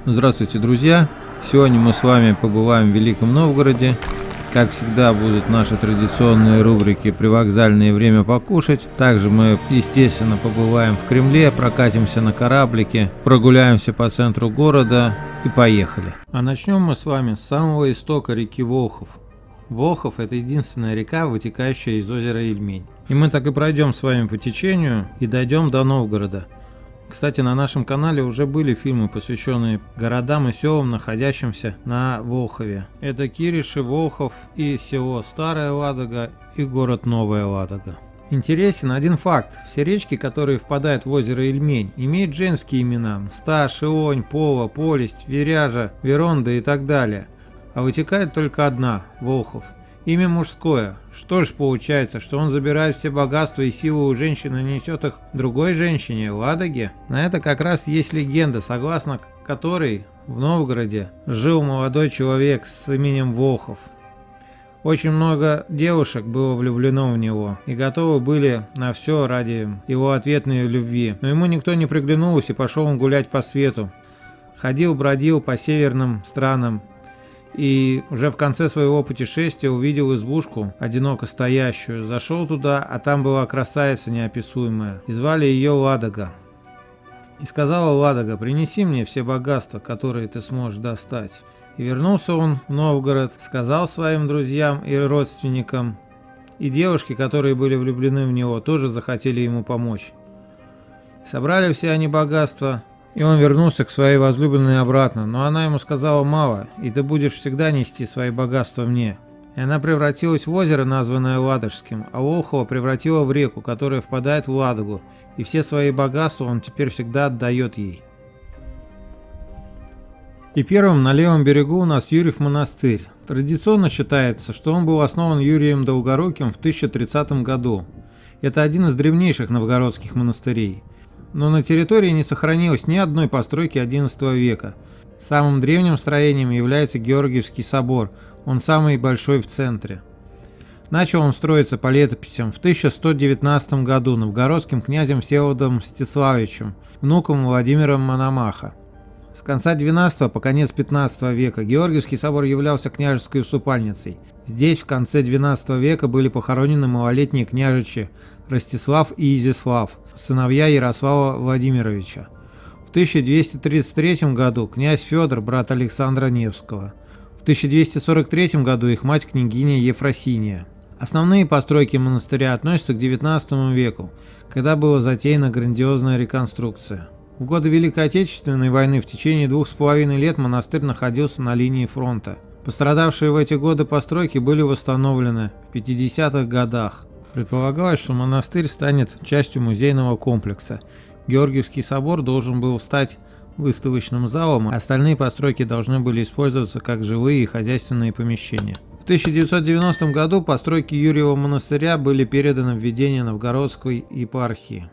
Здравствуйте, друзья! Сегодня мы с вами побываем в Великом Новгороде. Как всегда, будут наши традиционные рубрики «Привокзальное время покушать». Также мы, естественно, побываем в Кремле, прокатимся на кораблике, прогуляемся по центру города и поехали. А начнем мы с вами с самого истока реки Волхов. Волхов – это единственная река, вытекающая из озера Ильмень. И мы так и пройдем с вами по течению и дойдем до Новгорода. Кстати, на нашем канале уже были фильмы, посвященные городам и селам, находящимся на Волхове. Это Кириши, Волхов и село Старая Ладога и город Новая Ладога. Интересен один факт. Все речки, которые впадают в озеро Ильмень, имеют женские имена: Мста, Шелонь, Пова, Полесть, Веряжа, Веронда и так далее. А вытекает только одна – Волхов. Имя мужское. Что ж получается, что он забирает все богатства и силу у женщины и несет их другой женщине, Ладоге? На это как раз есть легенда, согласно которой в Новгороде жил молодой человек с именем Волхов. Очень много девушек было влюблено в него и готовы были на все ради его ответной любви. Но ему никто не приглянулся, и пошел он гулять по свету. Ходил-бродил по северным странам. И уже в конце своего путешествия увидел избушку, одиноко стоящую, зашел туда, а там была красавица неописуемая, и звали ее Ладога. И сказала Ладога: «Принеси мне все богатства, которые ты сможешь достать». И вернулся он в Новгород, сказал своим друзьям и родственникам, и девушки, которые были влюблены в него, тоже захотели ему помочь. Собрали все они богатства. И он вернулся к своей возлюбленной обратно, но она ему сказала: «Мало, и ты будешь всегда нести свои богатства мне». И она превратилась в озеро, названное Ладожским, а Волхова превратила в реку, которая впадает в Ладогу, и все свои богатства он теперь всегда отдает ей. И первым на левом берегу у нас Юрьев монастырь. Традиционно считается, что он был основан Юрием Долгоруким в 1030 году. Это один из древнейших новгородских монастырей. Но на территории не сохранилось ни одной постройки XI века. Самым древним строением является Георгиевский собор, он самый большой в центре. Начал он строиться по летописям в 1119 году новгородским князем Всеволодом Мстиславичем, внуком Владимира Мономаха. С конца XII по конец XV века Георгиевский собор являлся княжеской усыпальницей. Здесь в конце XII века были похоронены малолетние княжичи Ростислав и Изяслав, сыновья Ярослава Владимировича. В 1233 году князь Федор, брат Александра Невского. В 1243 году их мать княгиня Ефросиния. Основные постройки монастыря относятся к XIX веку, когда была затеяна грандиозная реконструкция. В годы Великой Отечественной войны в течение 2,5 лет монастырь находился на линии фронта. Пострадавшие в эти годы постройки были восстановлены в 50-х годах. Предполагалось, что монастырь станет частью музейного комплекса. Георгиевский собор должен был стать выставочным залом, а остальные постройки должны были использоваться как жилые и хозяйственные помещения. В 1990 году постройки Юрьева монастыря были переданы в ведение Новгородской епархии.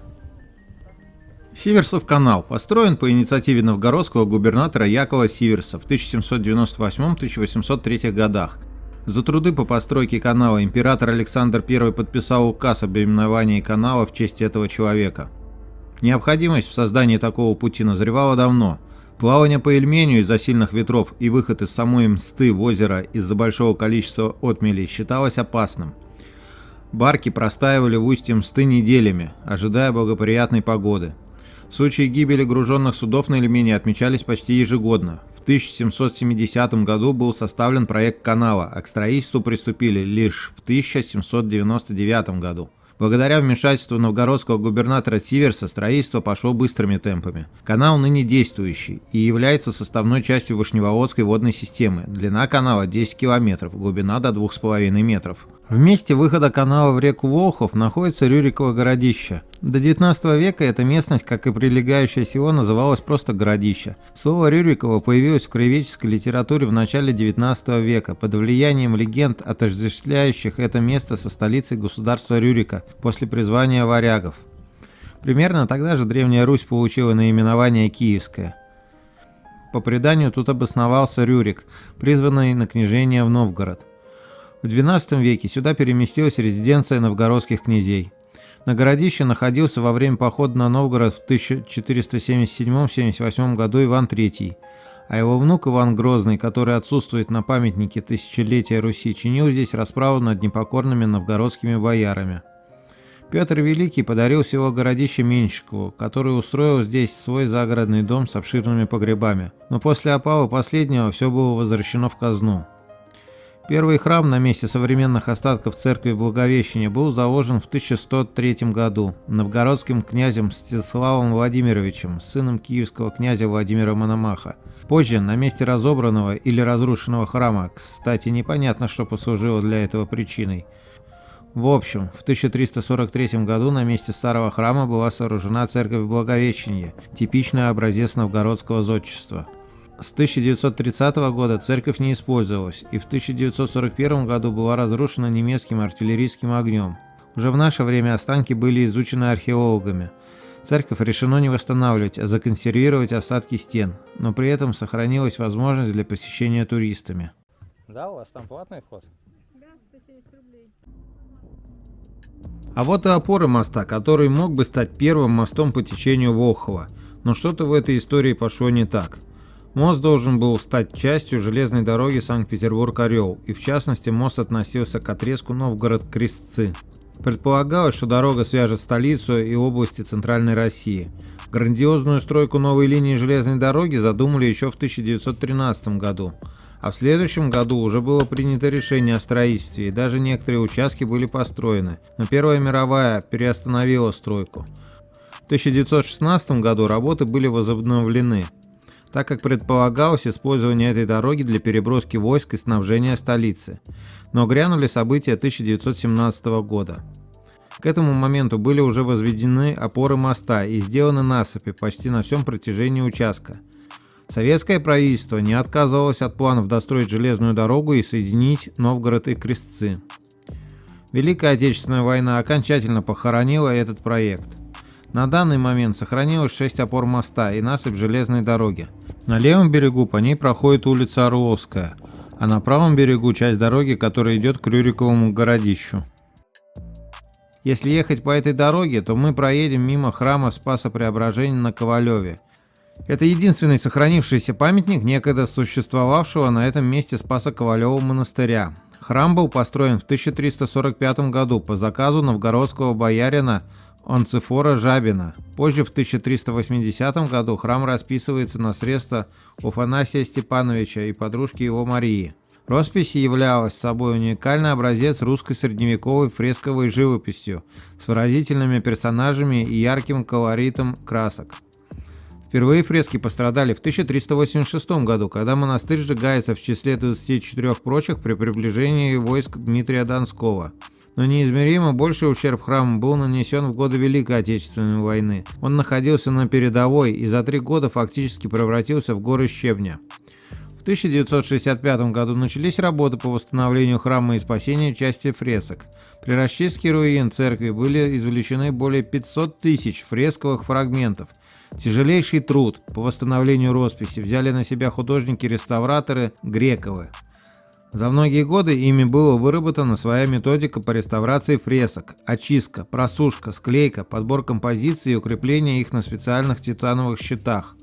Сиверсов канал построен по инициативе новгородского губернатора Якова Сиверса в 1798-1803 годах. За труды по постройке канала император Александр I подписал указ об именовании канала в честь этого человека. Необходимость в создании такого пути назревала давно. Плавание по Ильменю из-за сильных ветров и выход из самой Мсты в озеро из-за большого количества отмелей считалось опасным. Барки простаивали в устье Мсты неделями, ожидая благоприятной погоды. Случаи гибели груженных судов на Ильмени отмечались почти ежегодно. В 1770 году был составлен проект канала, а к строительству приступили лишь в 1799 году. Благодаря вмешательству новгородского губернатора Сиверса строительство пошло быстрыми темпами. Канал ныне действующий и является составной частью Вышневолодской водной системы. Длина канала 10 километров, глубина до 2,5 метров. В месте выхода канала в реку Волхов находится Рюриково городище. До 19 века эта местность, как и прилегающее село, называлась просто городище. Слово Рюриково появилось в краеведческой литературе в начале 19 века под влиянием легенд, отождествляющих это место со столицей государства Рюрика после призвания варягов. Примерно тогда же Древняя Русь получила наименование Киевская. По преданию, тут обосновался Рюрик, призванный на княжение в Новгород. В XII веке сюда переместилась резиденция новгородских князей. На городище находился во время похода на Новгород в 1477-78 году Иван III, а его внук Иван Грозный, который отсутствует на памятнике тысячелетия Руси, чинил здесь расправу над непокорными новгородскими боярами. Петр Великий подарил село Городище Меньшикову, который устроил здесь свой загородный дом с обширными погребами, но после опалы последнего все было возвращено в казну. Первый храм на месте современных остатков церкви Благовещения был заложен в 1103 году новгородским князем Мстиславом Владимировичем, сыном киевского князя Владимира Мономаха. Позже на месте разобранного или разрушенного храма, кстати, непонятно, что послужило для этого причиной. В общем, в 1343 году на месте старого храма была сооружена церковь Благовещения, типичный образец новгородского зодчества. С 1930 года церковь не использовалась, и в 1941 году была разрушена немецким артиллерийским огнем. Уже в наше время останки были изучены археологами. Церковь решено не восстанавливать, а законсервировать остатки стен, но при этом сохранилась возможность для посещения туристами. Да, у вас там платный вход? Да, 170 рублей. А вот и опоры моста, который мог бы стать первым мостом по течению Волхова, но что-то в этой истории пошло не так. Мост должен был стать частью железной дороги Санкт-Петербург-Орел, и в частности мост относился к отрезку Новгород-Крестцы. Предполагалось, что дорога свяжет столицу и области Центральной России. Грандиозную стройку новой линии железной дороги задумали еще в 1913 году, а в следующем году уже было принято решение о строительстве, и даже некоторые участки были построены, но Первая мировая переостановила стройку. В 1916 году работы были возобновлены, так как предполагалось использование этой дороги для переброски войск и снабжения столицы. Но грянули события 1917 года. К этому моменту были уже возведены опоры моста и сделаны насыпи почти на всем протяжении участка. Советское правительство не отказывалось от планов достроить железную дорогу и соединить Новгород и Крестцы. Великая Отечественная война окончательно похоронила этот проект. На данный момент сохранилось 6 опор моста и насыпь железной дороги. На левом берегу по ней проходит улица Орловская, а на правом берегу часть дороги, которая идет к Рюриковому городищу. Если ехать по этой дороге, то мы проедем мимо храма Спаса Преображения на Ковалеве. Это единственный сохранившийся памятник некогда существовавшего на этом месте Спаса-Ковалева монастыря. Храм был построен в 1345 году по заказу новгородского боярина Онцифора Жабина. Позже, в 1380 году, храм расписывается на средства у Афанасия Степановича и подружки его Марии. Роспись являлась собой уникальный образец русской средневековой фресковой живописью с выразительными персонажами и ярким колоритом красок. Впервые фрески пострадали в 1386 году, когда монастырь сжигается в числе 24 прочих при приближении войск Дмитрия Донского. Но неизмеримо больший ущерб храму был нанесен в годы Великой Отечественной войны. Он находился на передовой и за 3 года фактически превратился в горы щебня. В 1965 году начались работы по восстановлению храма и спасению части фресок. При расчистке руин церкви были извлечены более 500 тысяч фресковых фрагментов. Тяжелейший труд по восстановлению росписи взяли на себя художники-реставраторы Грековы. За многие годы ими была выработана своя методика по реставрации фресок: очистка, просушка, склейка, подбор композиций и укрепление их на специальных титановых щитах.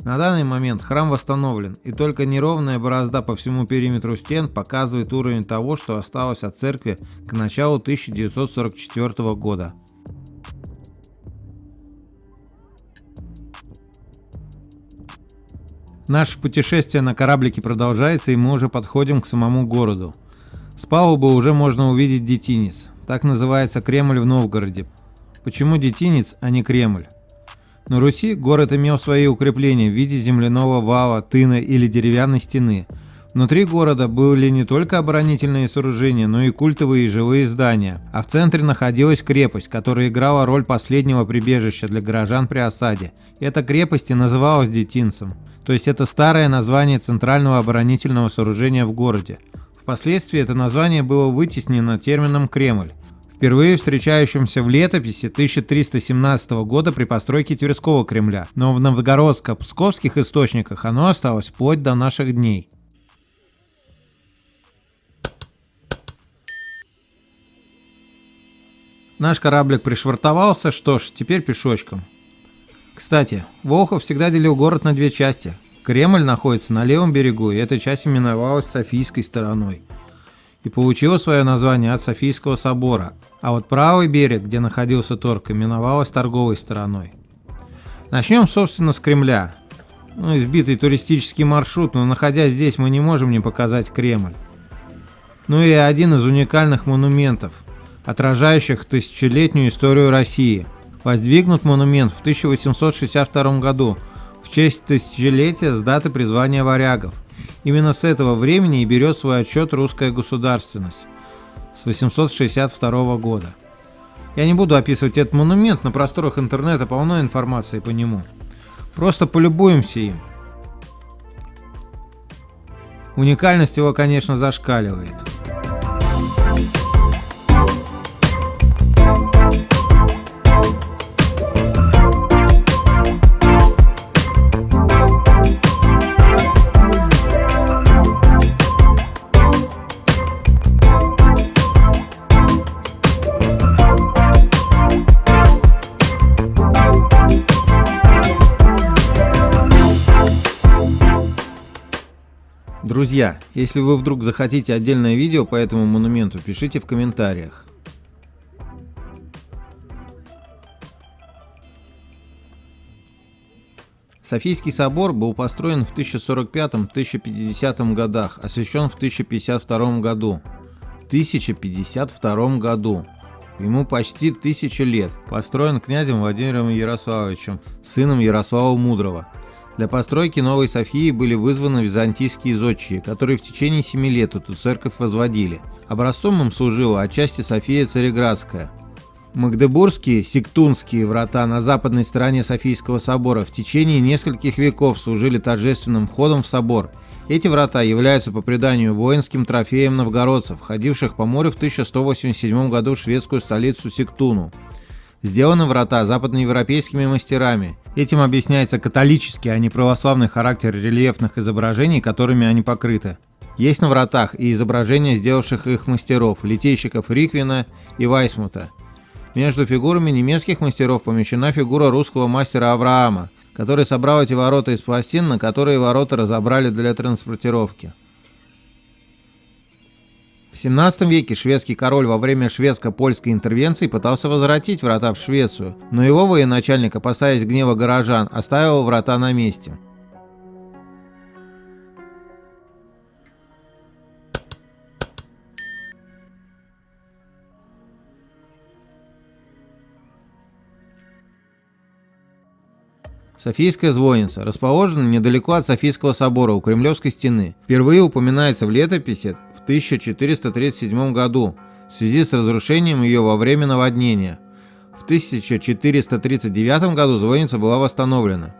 На данный момент храм восстановлен, и только неровная борозда по всему периметру стен показывает уровень того, что осталось от церкви к началу 1944 года. Наше путешествие на кораблике продолжается, и мы уже подходим к самому городу. С палубы уже можно увидеть Детинец. Так называется Кремль в Новгороде. Почему Детинец, а не Кремль? На Руси город имел свои укрепления в виде земляного вала, тына или деревянной стены. Внутри города были не только оборонительные сооружения, но и культовые и жилые здания. А в центре находилась крепость, которая играла роль последнего прибежища для горожан при осаде. Эта крепость и называлась Детинцем. То есть это старое название центрального оборонительного сооружения в городе. Впоследствии это название было вытеснено термином «Кремль», впервые встречающимся в летописи 1317 года при постройке Тверского Кремля, но в новгородско-псковских источниках оно осталось вплоть до наших дней. Наш кораблик пришвартовался, что ж, теперь пешочком. Кстати, Волхов всегда делил город на 2 части. Кремль находится на левом берегу, и эта часть именовалась Софийской стороной и получила свое название от Софийского собора, а вот правый берег, где находился торг, именовалась Торговой стороной. Начнем, собственно, с Кремля. Избитый туристический маршрут, но находясь здесь, мы не можем не показать Кремль. И один из уникальных монументов, отражающих тысячелетнюю историю России. Воздвигнут монумент в 1862 году в честь тысячелетия с даты призвания варягов. Именно с этого времени и берет свой отчет русская государственность, с 862 года. Я не буду описывать этот монумент, на просторах интернета полно информации по нему. Просто полюбуемся им. Уникальность его, конечно, зашкаливает. Друзья, если вы вдруг захотите отдельное видео по этому монументу, пишите в комментариях. Софийский собор был построен в 1045-1050 годах, освящен в 1052 году. 1052 году. Ему почти 1000 лет. Построен князем Владимиром Ярославовичем, сыном Ярослава Мудрого. Для постройки Новой Софии были вызваны византийские зодчие, которые в течение 7 лет эту церковь возводили. Образцом им служила отчасти София Цареградская. Магдебургские Сектунские врата на западной стороне Софийского собора в течение нескольких веков служили торжественным входом в собор. Эти врата являются по преданию воинским трофеем новгородцев, ходивших по морю в 1187 году в шведскую столицу Сектуну. Сделаны врата западноевропейскими мастерами. Этим объясняется католический, а не православный характер рельефных изображений, которыми они покрыты. Есть на вратах и изображения сделавших их мастеров, литейщиков Риквина и Вайсмута. Между фигурами немецких мастеров помещена фигура русского мастера Авраама, который собрал эти ворота из пластин, на которые ворота разобрали для транспортировки. В 17 веке шведский король во время шведско-польской интервенции пытался возвратить врата в Швецию, но его военачальник, опасаясь гнева горожан, оставил врата на месте. Софийская звонница расположена недалеко от Софийского собора у Кремлевской стены. Впервые упоминается в летописи в 1437 году в связи с разрушением ее во время наводнения. В 1439 году звонница была восстановлена.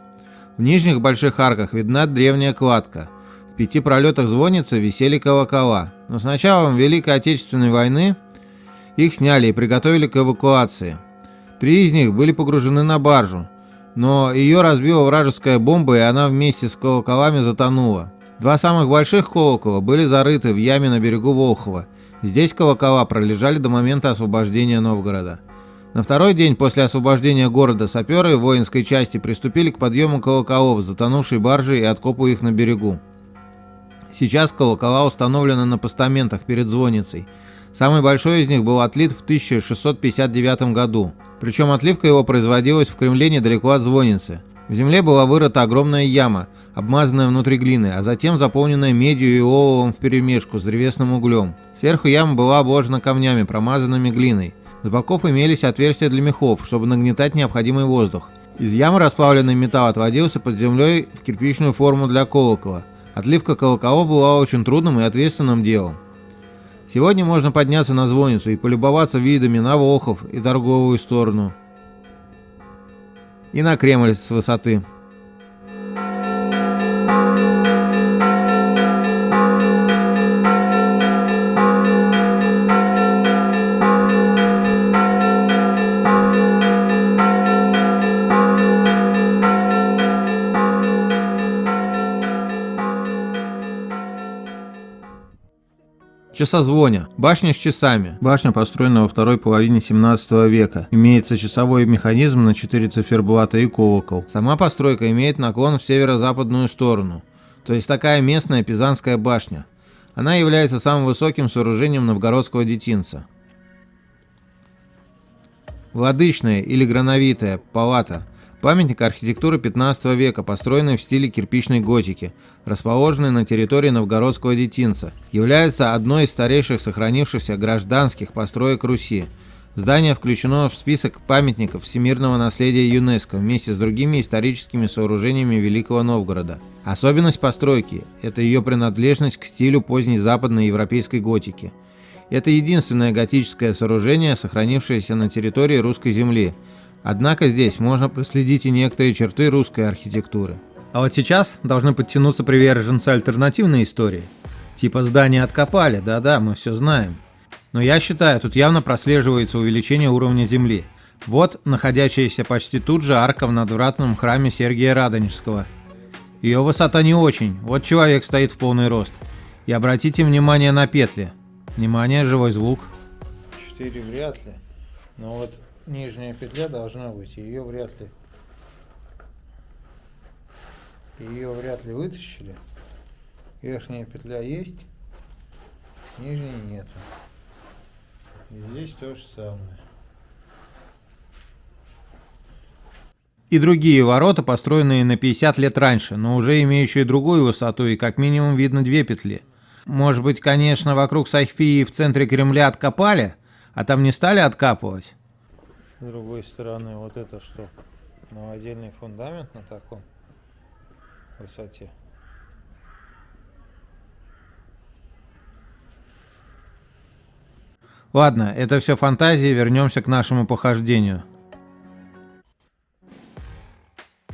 В нижних больших арках видна древняя кладка. В 5 пролетах звонницы висели колокола. Но с началом Великой Отечественной войны их сняли и приготовили к эвакуации. 3 из них были погружены на баржу, но ее разбила вражеская бомба, и она вместе с колоколами затонула. 2 самых больших колокола были зарыты в яме на берегу Волхова. Здесь колокола пролежали до момента освобождения Новгорода. На второй день после освобождения города саперы воинской части приступили к подъему колоколов с затонувшей баржи и откопу их на берегу. Сейчас колокола установлены на постаментах перед звонницей. Самый большой из них был отлит в 1659 году. Причем отливка его производилась в Кремле недалеко от звонницы. В земле была вырыта огромная яма, обмазанная внутри глины, а затем заполненная медью и оловом вперемешку с древесным углем. Сверху яма была обложена камнями, промазанными глиной. С боков имелись отверстия для мехов, чтобы нагнетать необходимый воздух. Из ямы расплавленный металл отводился под землей в кирпичную форму для колокола. Отливка колоколов была очень трудным и ответственным делом. Сегодня можно подняться на звонницу и полюбоваться видами на Волхов и торговую сторону, и на Кремль с высоты. Часозвоня. Башня с часами. Башня построена во второй половине 17 века. Имеется часовой механизм на 4 циферблата и колокол. Сама постройка имеет наклон в северо-западную сторону. То есть такая местная Пизанская башня. Она является самым высоким сооружением новгородского детинца. Владычная или грановитая палата. Памятник архитектуры 15 века, построенный в стиле кирпичной готики, расположенный на территории новгородского детинца. Является одной из старейших сохранившихся гражданских построек Руси. Здание включено в список памятников всемирного наследия ЮНЕСКО вместе с другими историческими сооружениями Великого Новгорода. Особенность постройки – это ее принадлежность к стилю поздней западной европейской готики. Это единственное готическое сооружение, сохранившееся на территории русской земли. Однако здесь можно проследить и некоторые черты русской архитектуры. А вот сейчас должны подтянуться приверженцы альтернативной истории. Типа здания откопали, да-да, мы все знаем. Но я считаю, тут явно прослеживается увеличение уровня земли. Вот находящаяся почти тут же арка в надвратном храме Сергия Радонежского. Ее высота не очень, вот человек стоит в полный рост. И обратите внимание на петли. Внимание, живой звук. 4 вряд ли, но вот нижняя петля должна быть, ее вряд ли вытащили. Верхняя петля есть, нижней нету. И здесь то же самое. И другие ворота, построенные на 50 лет раньше, но уже имеющие другую высоту и как минимум видно 2 петли. Может быть, конечно, вокруг Софии в центре Кремля откопали, а там не стали откапывать? С другой стороны, вот это что? Новодельный фундамент на таком высоте. Ладно, это все фантазии, вернемся к нашему похождению.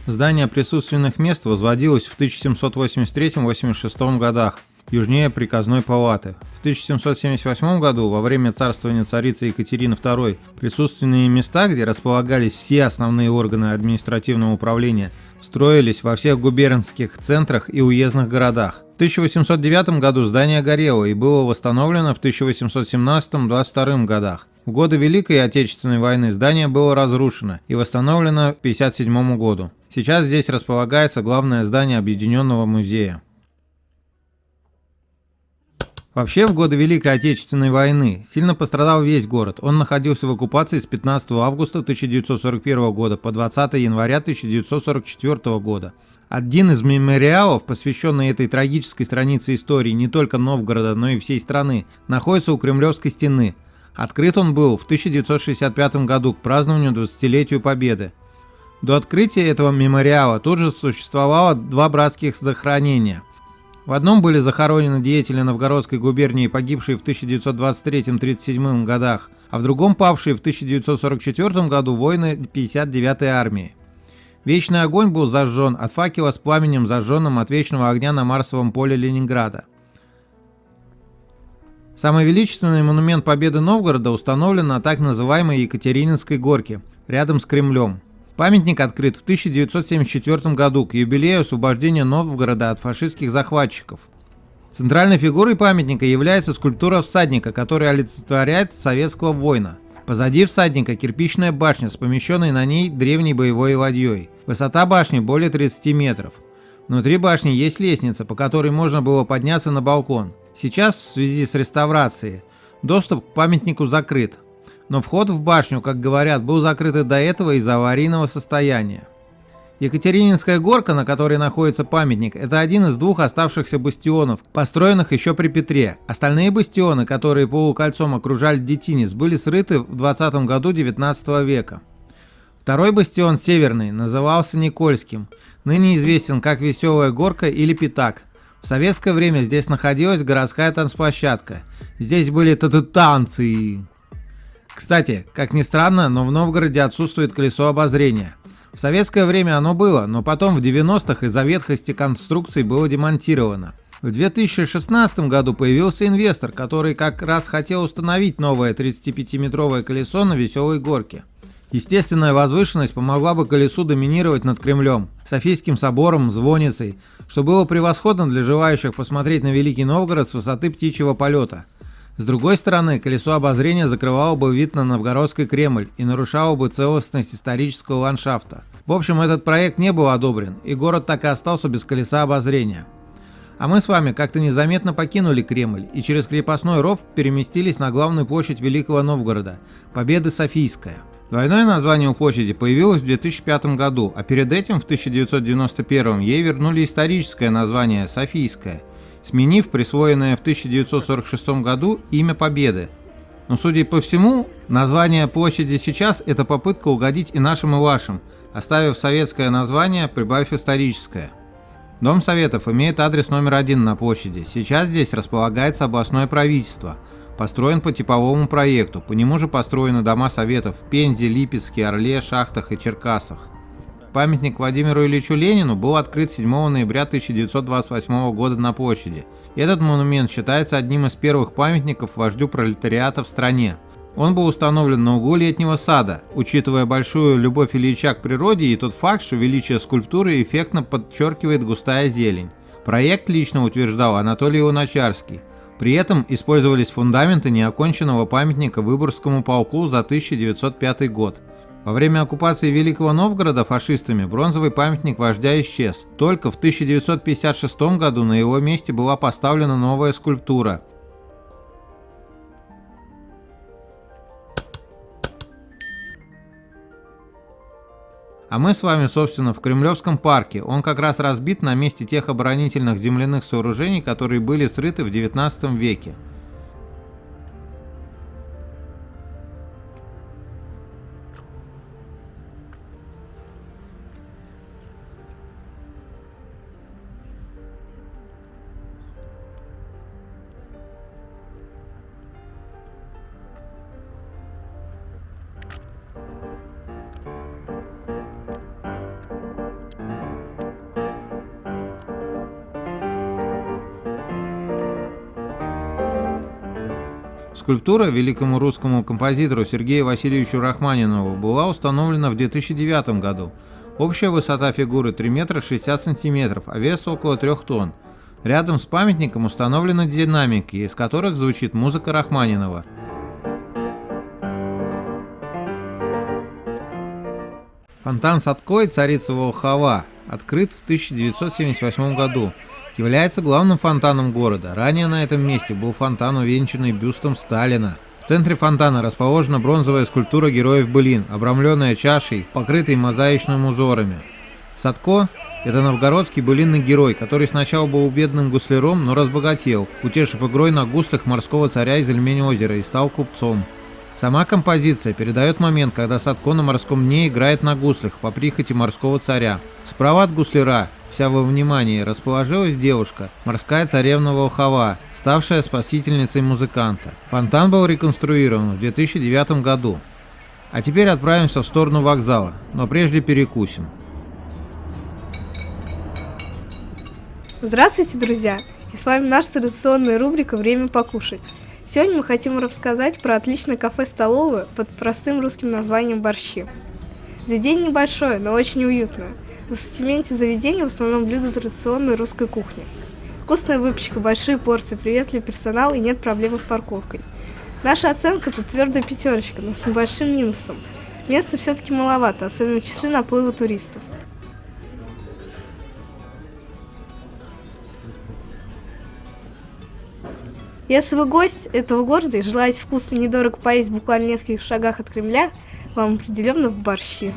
Здание присутственных мест возводилось в 1783-86 годах, южнее приказной палаты. В 1778 году, во время царствования царицы Екатерины II, присутственные места, где располагались все основные органы административного управления, строились во всех губернских центрах и уездных городах. В 1809 году здание горело и было восстановлено в 1817-22 годах. В годы Великой Отечественной войны здание было разрушено и восстановлено к 1957 году. Сейчас здесь располагается главное здание Объединенного музея. Вообще, в годы Великой Отечественной войны сильно пострадал весь город. Он находился в оккупации с 15 августа 1941 года по 20 января 1944 года. Один из мемориалов, посвященный этой трагической странице истории не только Новгорода, но и всей страны, находится у Кремлевской стены. Открыт он был в 1965 году к празднованию 20-летию Победы. До открытия этого мемориала тут же существовало 2 братских захоронения. В одном были захоронены деятели Новгородской губернии, погибшие в 1923-1937 годах, а в другом павшие в 1944 году воины 59-й армии. Вечный огонь был зажжен от факела с пламенем, зажженным от вечного огня на Марсовом поле Ленинграда. Самый величественный монумент Победы Новгорода установлен на так называемой Екатерининской горке, рядом с Кремлем. Памятник открыт в 1974 году к юбилею освобождения Новгорода от фашистских захватчиков. Центральной фигурой памятника является скульптура всадника, который олицетворяет советского воина. Позади всадника кирпичная башня с помещенной на ней древней боевой ладьей. Высота башни более 30 метров. Внутри башни есть лестница, по которой можно было подняться на балкон. Сейчас, в связи с реставрацией, доступ к памятнику закрыт. Но вход в башню, как говорят, был закрыт и до этого из-за аварийного состояния. Екатерининская горка, на которой находится памятник, это один из 2 оставшихся бастионов, построенных еще при Петре. Остальные бастионы, которые полукольцом окружали детинец, были срыты в 20 году 19 века. Второй бастион, северный, назывался Никольским, ныне известен как Веселая горка или Пятак. В советское время здесь находилась городская танцплощадка. Здесь были танцы. Кстати, как ни странно, но в Новгороде отсутствует колесо обозрения. В советское время оно было, но потом в 90-х из-за ветхости конструкций было демонтировано. В 2016 году появился инвестор, который как раз хотел установить новое 35-метровое колесо на Веселой горке. Естественная возвышенность помогла бы колесу доминировать над Кремлем, Софийским собором, Звонницей, что было превосходно для желающих посмотреть на Великий Новгород с высоты птичьего полета. С другой стороны, колесо обозрения закрывало бы вид на Новгородский Кремль и нарушало бы целостность исторического ландшафта. В общем, этот проект не был одобрен, и город так и остался без колеса обозрения. А мы с вами как-то незаметно покинули Кремль и через крепостной ров переместились на главную площадь Великого Новгорода – Победы Софийская. Двойное название у площади появилось в 2005 году, а перед этим в 1991 ей вернули историческое название Софийская, сменив присвоенное в 1946 году имя Победы. Но, судя по всему, название площади сейчас – это попытка угодить и нашим, и вашим, оставив советское название, прибавив историческое. Дом Советов имеет адрес номер 1 на площади. Сейчас здесь располагается областное правительство. Построен по типовому проекту. По нему же построены дома Советов в Пензе, Липецке, Орле, Шахтах и Черкассах. Памятник Владимиру Ильичу Ленину был открыт 7 ноября 1928 года на площади. Этот монумент считается одним из первых памятников вождю пролетариата в стране. Он был установлен на углу Летнего сада, учитывая большую любовь Ильича к природе и тот факт, что величие скульптуры эффектно подчеркивает густая зелень. Проект лично утверждал Анатолий Луначарский. При этом использовались фундаменты неоконченного памятника Выборгскому полку за 1905 год. Во время оккупации Великого Новгорода фашистами бронзовый памятник вождя исчез. Только в 1956 году на его месте была поставлена новая скульптура. А мы с вами, собственно, в Кремлевском парке. Он как раз разбит на месте тех оборонительных земляных сооружений, которые были срыты в XIX веке. Скульптура великому русскому композитору Сергею Васильевичу Рахманинову была установлена в 2009 году. Общая высота фигуры 3 метра 60 сантиметров, а вес около 3 тонн. Рядом с памятником установлены динамики, из которых звучит музыка Рахманинова. Фонтан Садко и царица Волхова открыт в 1978 году. Является главным фонтаном города. Ранее на этом месте был фонтан, увенчанный бюстом Сталина. В центре фонтана расположена бронзовая скульптура героев былин, обрамленная чашей, покрытой мозаичными узорами. Садко – это новгородский былинный герой, который сначала был бедным гусляром, но разбогател, утешив игрой на гуслях морского царя из Ильмень-озера и стал купцом. Сама композиция передает момент, когда Садко на морском дне играет на гуслях по прихоти морского царя. Справа от гусляра, вся во внимании, расположилась девушка, морская царевна Волхова, ставшая спасительницей музыканта. Фонтан был реконструирован в 2009 году. А теперь отправимся в сторону вокзала, но прежде перекусим. Здравствуйте, друзья! И с вами наша традиционная рубрика «Время покушать». Сегодня мы хотим рассказать про отличное кафе-столовую под простым русским названием «Борщи». Заведение небольшое, но очень уютное. В ассортименте заведения в основном блюда традиционной русской кухни. Вкусная выпечка, большие порции, приветливый персонал и нет проблем с парковкой. Наша оценка тут твердая 5, но с небольшим минусом. Места все-таки маловато, особенно в часы наплыва туристов. Если вы гость этого города и желаете вкусно и недорого поесть буквально в нескольких шагах от Кремля, вам определенно в борщи.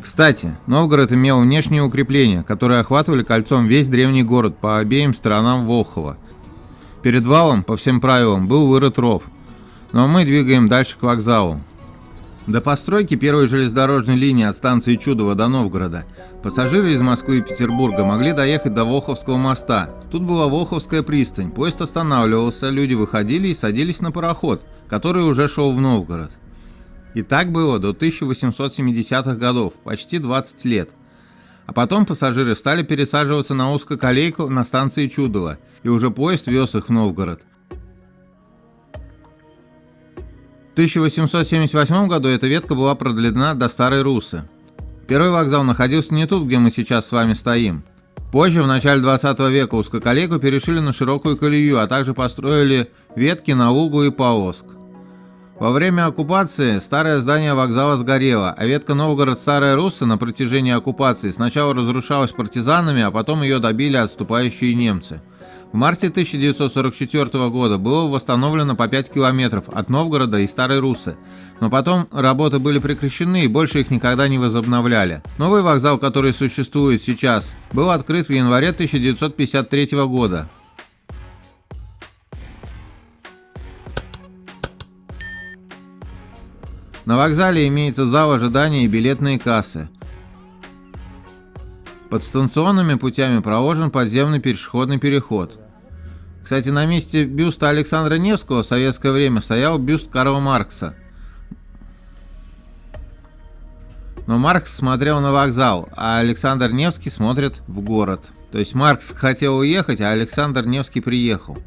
Кстати, Новгород имел внешние укрепления, которые охватывали кольцом весь древний город по обеим сторонам Волхова. Перед валом, по всем правилам, был вырыт ров, но мы двигаем дальше к вокзалу. До постройки первой железнодорожной линии от станции Чудово до Новгорода пассажиры из Москвы и Петербурга могли доехать до Волховского моста. Тут была Волховская пристань, поезд останавливался, люди выходили и садились на пароход, который уже шел в Новгород. И так было до 1870-х годов, почти 20 лет. А потом пассажиры стали пересаживаться на узкоколейку на станции Чудово, и уже поезд вез их в Новгород. В 1878 году эта ветка была продлена до Старой Руссы. Первый вокзал находился не тут, где мы сейчас с вами стоим. Позже, в начале 20 века, узкоколейку перешили на широкую колею, а также построили ветки на Лугу и Павловск. Во время оккупации старое здание вокзала сгорело, а ветка Новгород-Старая Русса на протяжении оккупации сначала разрушалась партизанами, а потом ее добили отступающие немцы. В марте 1944 года было восстановлено по 5 километров от Новгорода и Старой Руссы, но потом работы были прекращены и больше их никогда не возобновляли. Новый вокзал, который существует сейчас, был открыт в январе 1953 года. На вокзале имеется зал ожидания и билетные кассы. Под станционными путями проложен подземный пешеходный переход. Кстати, на месте бюста Александра Невского в советское время стоял бюст Карла Маркса. Но Маркс смотрел на вокзал, а Александр Невский смотрит в город. То есть Маркс хотел уехать, а Александр Невский приехал.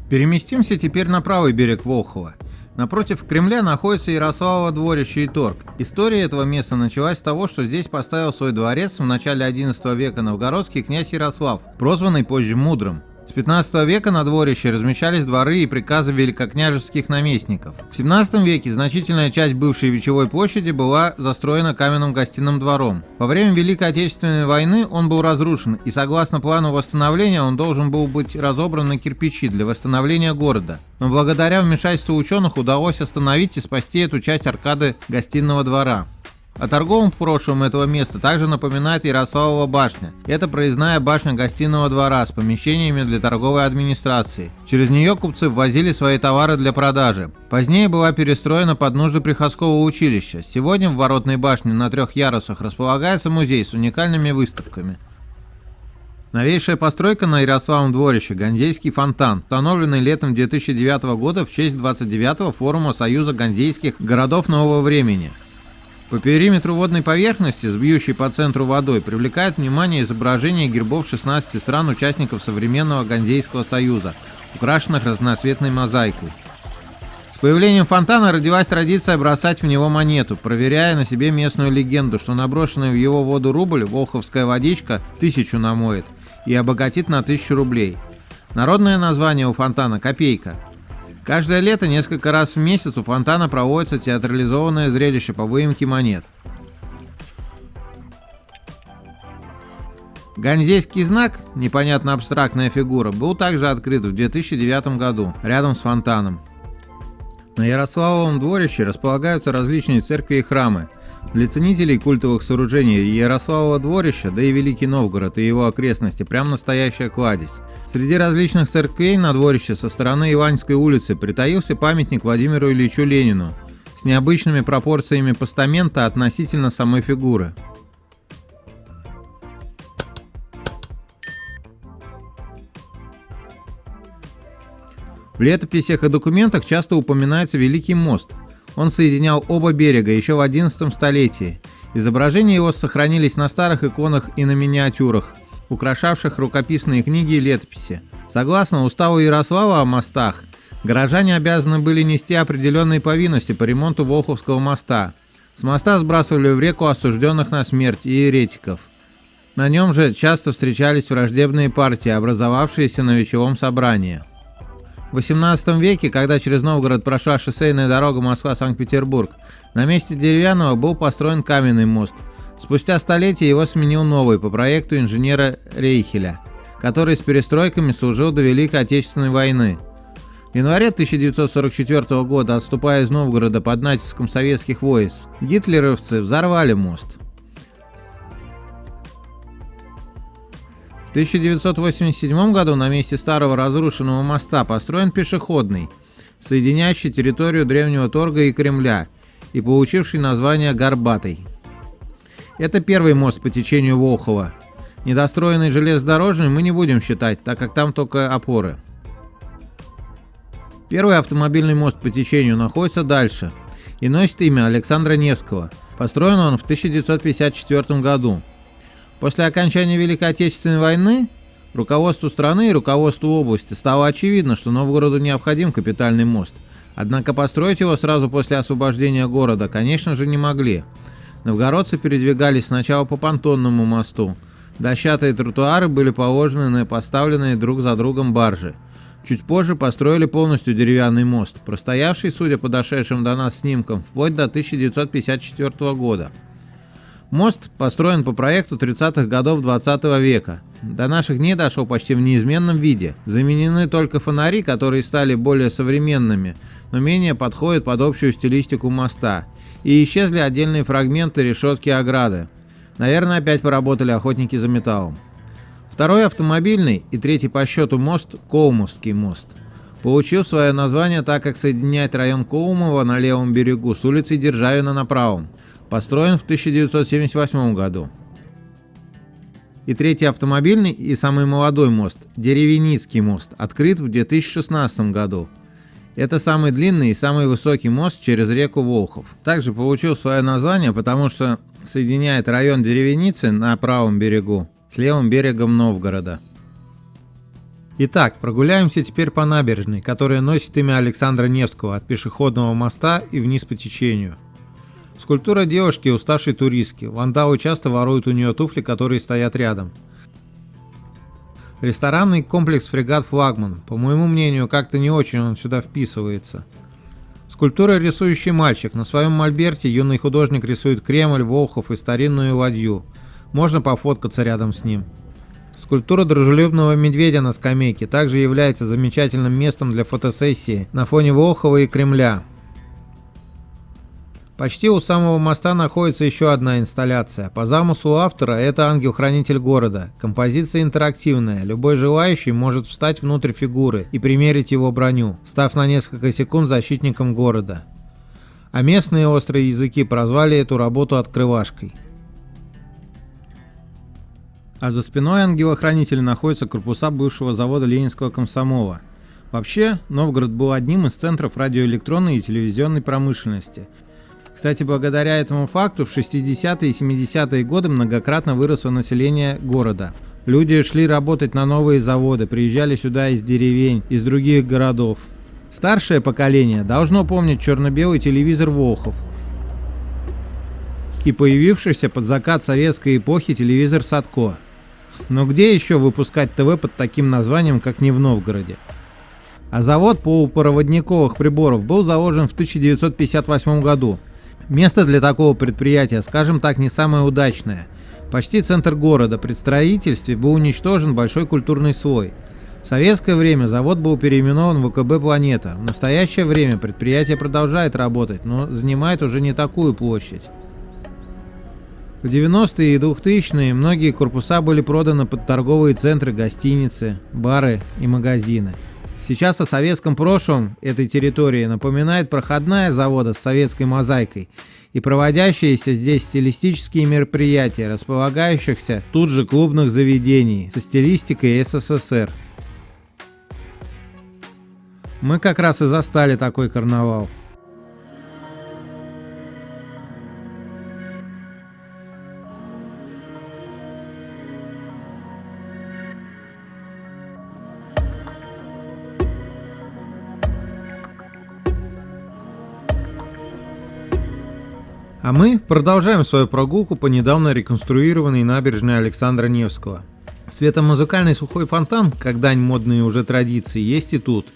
Переместимся теперь на правый берег Волхова. Напротив Кремля находится Ярославово дворище и торг. История этого места началась с того, что здесь поставил свой дворец в начале XI века новгородский князь Ярослав, прозванный позже Мудрым. С 15 века на дворище размещались дворы и приказы великокняжеских наместников. В 17 веке значительная часть бывшей Вечевой площади была застроена каменным гостиным двором. Во время Великой Отечественной войны он был разрушен, и согласно плану восстановления он должен был быть разобран на кирпичи для восстановления города. Но благодаря вмешательству ученых удалось остановить и спасти эту часть аркады гостиного двора. О торговом прошлом этого места также напоминает Ярославова башня. Это проездная башня гостиного двора с помещениями для торговой администрации. Через нее купцы ввозили свои товары для продажи. Позднее была перестроена под нужды приходского училища. Сегодня в Воротной башне на 3 ярусах располагается музей с уникальными выставками. Новейшая постройка на Ярославом дворище – Ганзейский фонтан, установленный летом 2009 года в честь 29-го форума Союза ганзейских городов нового времени. По периметру водной поверхности, с бьющей по центру водой, привлекает внимание изображение гербов 16 стран-участников современного Ганзейского союза, украшенных разноцветной мозаикой. С появлением фонтана родилась традиция бросать в него монету, проверяя на себе местную легенду, что наброшенный в его воду рубль, волховская водичка, 1000 намоет и обогатит на 1000 рублей. Народное название у фонтана – «Копейка». Каждое лето несколько раз в месяц у фонтана проводится театрализованное зрелище по выемке монет. Ганзейский знак, непонятно абстрактная фигура, был также открыт в 2009 году, рядом с фонтаном. На Ярославовом дворище располагаются различные церкви и храмы. Для ценителей культовых сооружений Ярославова дворища, да и Великий Новгород и его окрестности, прям настоящая кладезь. Среди различных церквей на дворище со стороны Иванской улицы притаился памятник Владимиру Ильичу Ленину с необычными пропорциями постамента относительно самой фигуры. В летописях и документах часто упоминается Великий мост. Он соединял оба берега еще в XI столетии. Изображения его сохранились на старых иконах и на миниатюрах, украшавших рукописные книги и летописи. Согласно уставу Ярослава о мостах, горожане обязаны были нести определенные повинности по ремонту Волховского моста. С моста сбрасывали в реку осужденных на смерть и еретиков. На нем же часто встречались враждебные партии, образовавшиеся на вечевом собрании. В XVIII веке, когда через Новгород прошла шоссейная дорога Москва-Санкт-Петербург, на месте деревянного был построен каменный мост. Спустя столетия его сменил новый по проекту инженера Рейхеля, который с перестройками служил до Великой Отечественной войны. В январе 1944 года, отступая из Новгорода под натиском советских войск, гитлеровцы взорвали мост. В 1987 году на месте старого разрушенного моста построен пешеходный, соединяющий территорию Древнего Торга и Кремля, и получивший название Горбатый. Это первый мост по течению Волхова. Недостроенный железнодорожный мы не будем считать, так как там только опоры. Первый автомобильный мост по течению находится дальше и носит имя Александра Невского. Построен он в 1954 году. После окончания Великой Отечественной войны руководству страны и руководству области стало очевидно, что Новгороду необходим капитальный мост. Однако построить его сразу после освобождения города, конечно же, не могли. Новгородцы передвигались сначала по понтонному мосту. Дощатые тротуары были положены на поставленные друг за другом баржи. Чуть позже построили полностью деревянный мост, простоявший, судя по дошедшим до нас снимкам, вплоть до 1954 года. Мост построен по проекту 30-х годов 20 века. До наших дней дошел почти в неизменном виде. Заменены только фонари, которые стали более современными, но менее подходят под общую стилистику моста. И исчезли отдельные фрагменты решетки ограды. Наверное, опять поработали охотники за металлом. Второй автомобильный и третий по счету мост, Коумовский мост, получил свое название, так как соединяет район Коумова на левом берегу с улицей Державина на правом. Построен в 1978 году. И третий автомобильный и самый молодой мост, Деревеницкий мост, открыт в 2016 году. Это самый длинный и самый высокий мост через реку Волхов. Также получил свое название, потому что соединяет район Деревеницы на правом берегу с левым берегом Новгорода. Итак, прогуляемся теперь по набережной, которая носит имя Александра Невского, от пешеходного моста и вниз по течению. Скульптура девушки, уставшей туристки. Вандалы часто воруют у нее туфли, которые стоят рядом. Ресторанный комплекс «Фрегат Флагман». По моему мнению, как-то не очень он сюда вписывается. Скульптура «Рисующий мальчик». На своем мольберте юный художник рисует Кремль, Волхов и старинную ладью. Можно пофоткаться рядом с ним. Скульптура дружелюбного медведя на скамейке также является замечательным местом для фотосессии на фоне Волхова и Кремля. Почти у самого моста находится еще одна инсталляция. По замыслу автора это ангел-хранитель города. Композиция интерактивная. Любой желающий может встать внутрь фигуры и примерить его броню, став на несколько секунд защитником города. А местные острые языки прозвали эту работу открывашкой. А за спиной ангела-хранителя находятся корпуса бывшего завода Ленинского комсомола. Вообще, Новгород был одним из центров радиоэлектронной и телевизионной промышленности. Кстати, благодаря этому факту в 60-е и 70-е годы многократно выросло население города. Люди шли работать на новые заводы, приезжали сюда из деревень, из других городов. Старшее поколение должно помнить черно-белый телевизор Волхов и появившийся под закат советской эпохи телевизор Садко. Но где еще выпускать ТВ под таким названием, как не в Новгороде? А завод полупроводниковых приборов был заложен в 1958 году. Место для такого предприятия, скажем так, не самое удачное. Почти центр города. При строительстве был уничтожен большой культурный слой. В советское время завод был переименован в ВКБ «Планета». В настоящее время предприятие продолжает работать, но занимает уже не такую площадь. В 90-е и 2000-е многие корпуса были проданы под торговые центры, гостиницы, бары и магазины. Сейчас о советском прошлом этой территории напоминает проходная завода с советской мозаикой и проводящиеся здесь стилистические мероприятия, располагающихся тут же клубных заведений со стилистикой СССР. Мы как раз и застали такой карнавал. А мы продолжаем свою прогулку по недавно реконструированной набережной Александра Невского. Светомузыкальный сухой фонтан, как дань модной уже традиции, есть и тут.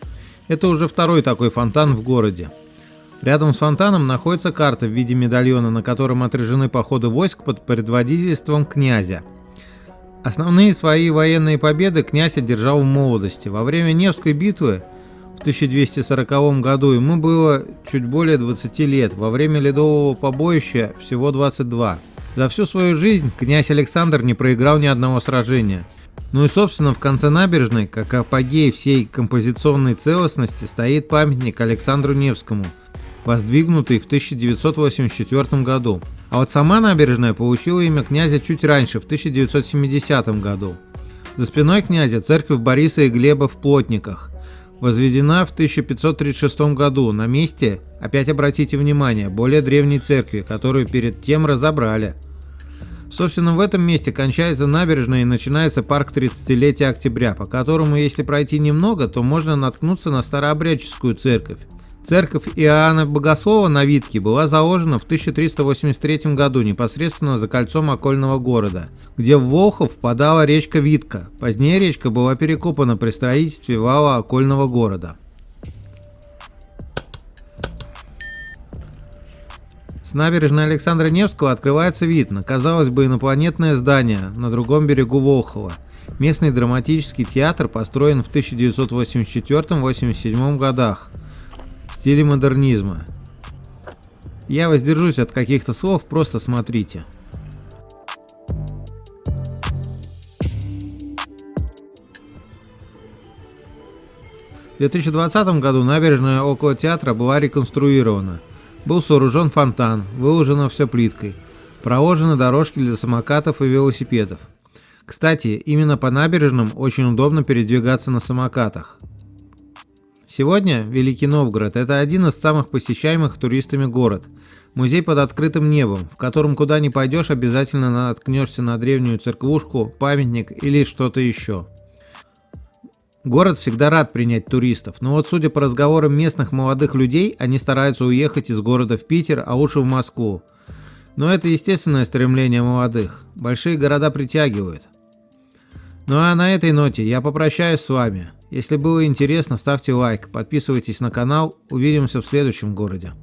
Это уже второй такой фонтан в городе. Рядом с фонтаном находится карта в виде медальона, на котором отражены походы войск под предводительством князя. Основные свои военные победы князь одержал в молодости. Во время Невской битвы в 1240 году ему было чуть более 20 лет, во время Ледового побоища всего 22. За всю свою жизнь князь Александр не проиграл ни одного сражения. Ну и собственно в конце набережной, как апогей всей композиционной целостности, стоит памятник Александру Невскому, воздвигнутый в 1984 году. А вот сама набережная получила имя князя чуть раньше, в 1970 году. За спиной князя церковь Бориса и Глеба в Плотниках, возведена в 1536 году на месте, опять обратите внимание, более древней церкви, которую перед тем разобрали. Собственно, в этом месте кончается набережная и начинается парк 30-летия октября, по которому, если пройти немного, то можно наткнуться на старообрядческую церковь. Церковь Иоанна Богослова на Витке была заложена в 1383 году непосредственно за кольцом окольного города, где в Волхов впадала речка Витка. Позднее речка была перекопана при строительстве вала окольного города. С набережной Александра Невского открывается вид на, казалось бы, инопланетное здание на другом берегу Волхова. Местный драматический театр построен в 1984-87 годах в стиле модернизма. Я воздержусь от каких-то слов, просто смотрите. В 2020 году набережная около театра была реконструирована. Был сооружен фонтан, выложено все плиткой, проложены дорожки для самокатов и велосипедов. Кстати, именно по набережным очень удобно передвигаться на самокатах. Сегодня Великий Новгород – это один из самых посещаемых туристами город. Музей под открытым небом, в котором куда ни пойдешь, обязательно наткнешься на древнюю церквушку, памятник или что-то еще. Город всегда рад принять туристов, но вот судя по разговорам местных молодых людей, они стараются уехать из города в Питер, а лучше в Москву. Но это естественное стремление молодых. Большие города притягивают. Ну а на этой ноте я попрощаюсь с вами. Если было интересно, ставьте лайк, подписывайтесь на канал. Увидимся в следующем городе.